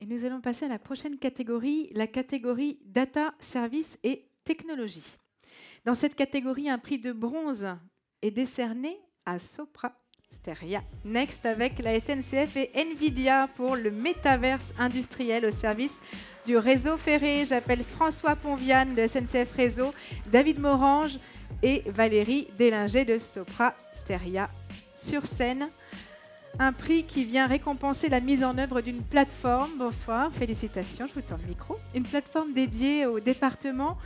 Et nous allons passer à la prochaine catégorie, la catégorie Data, Services et Technologie. Dans cette catégorie, un prix de bronze est décerné à Sopra Steria Next avec la SNCF et Nvidia pour le métaverse industriel au service du réseau ferré. J'appelle François Ponviane de SNCF Réseau, David Morange et Valérie Délinger de Sopra Steria sur scène. Un prix qui vient récompenser la mise en œuvre d'une plateforme. Bonsoir, félicitations, je vous tends le micro. Une plateforme dédiée au département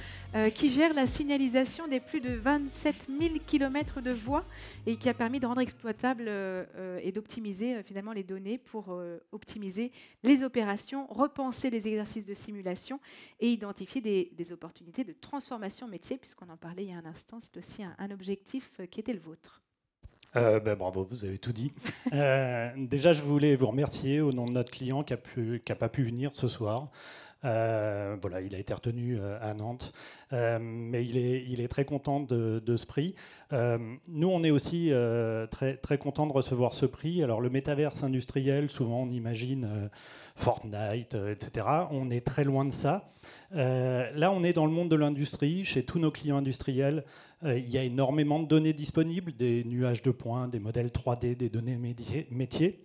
qui gère la signalisation des plus de 27 000 km de voies et qui a permis de rendre exploitable et d'optimiser finalement les données pour optimiser les opérations, repenser les exercices de simulation et identifier des opportunités de transformation métier, puisqu'on en parlait il y a un instant, c'est aussi un objectif qui était le vôtre. Bravo, vous avez tout dit. Déjà, je voulais vous remercier au nom de notre client qui n'a pas pu venir ce soir. Voilà, il a été retenu à Nantes, mais il est très content de ce prix. Nous, on est aussi très content de recevoir ce prix. Alors, le métaverse industriel, souvent on imagine Fortnite, etc. On est très loin de ça. Là, on est dans le monde de l'industrie, chez tous nos clients industriels. Il y a énormément de données disponibles, des nuages de points, des modèles 3D, des données métiers.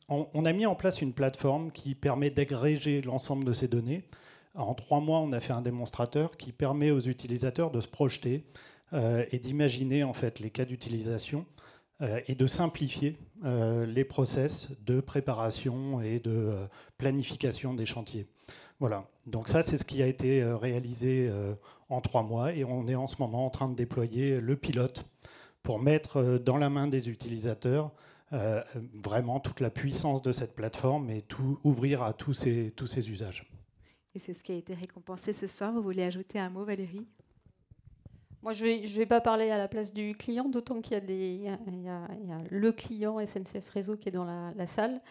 On a mis en place une plateforme qui permet d'agréger l'ensemble de ces données. En 3 mois, on a fait un démonstrateur qui permet aux utilisateurs de se projeter et d'imaginer en fait les cas d'utilisation et de simplifier les process de préparation et de planification des chantiers. Voilà, donc ça c'est ce qui a été réalisé en 3 mois et on est en ce moment en train de déployer le pilote pour mettre dans la main des utilisateurs vraiment toute la puissance de cette plateforme et tout ouvrir à tous ces usages. Et c'est ce qui a été récompensé ce soir. Vous voulez ajouter un mot, Valérie ? Moi, je vais pas parler à la place du client, d'autant qu'il y a le client SNCF Réseau qui est dans la salle.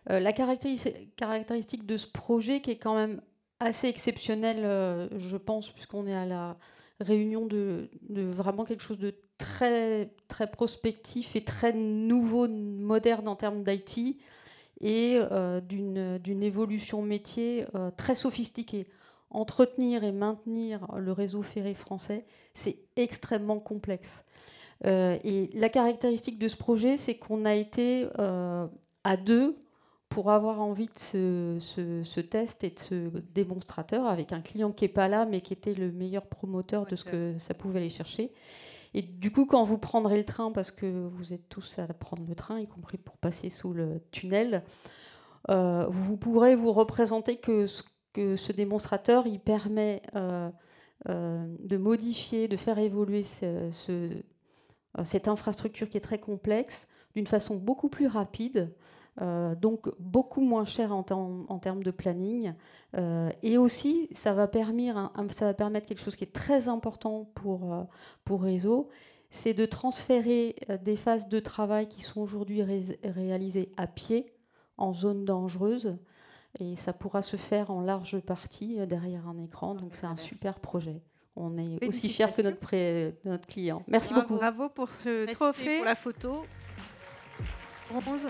La caractéristique de ce projet qui est quand même assez exceptionnel, je pense, puisqu'on est à la réunion de vraiment quelque chose de très, très prospectif et très nouveau, moderne en termes d'IT et d'une évolution métier très sophistiquée. Entretenir et maintenir le réseau ferré français, c'est extrêmement complexe. Et la caractéristique de ce projet, c'est qu'on a été à 2 pour avoir envie de ce test et de ce démonstrateur avec un client qui n'est pas là, mais qui était le meilleur promoteur de ce que ça pouvait aller chercher. Et du coup, quand vous prendrez le train, parce que vous êtes tous à prendre le train, y compris pour passer sous le tunnel, vous pourrez vous représenter que ce démonstrateur, il permet de modifier, de faire évoluer cette infrastructure qui est très complexe d'une façon beaucoup plus rapide, donc beaucoup moins chère en termes de planning. Et aussi, ça va permettre quelque chose qui est très important pour Réseau, c'est de transférer des phases de travail qui sont aujourd'hui réalisées à pied, en zone dangereuse, et ça pourra se faire en large partie derrière un écran. Donc c'est un super projet. On est aussi fiers que notre client. Merci beaucoup. Bravo pour ce trophée. Pour la photo. Bronze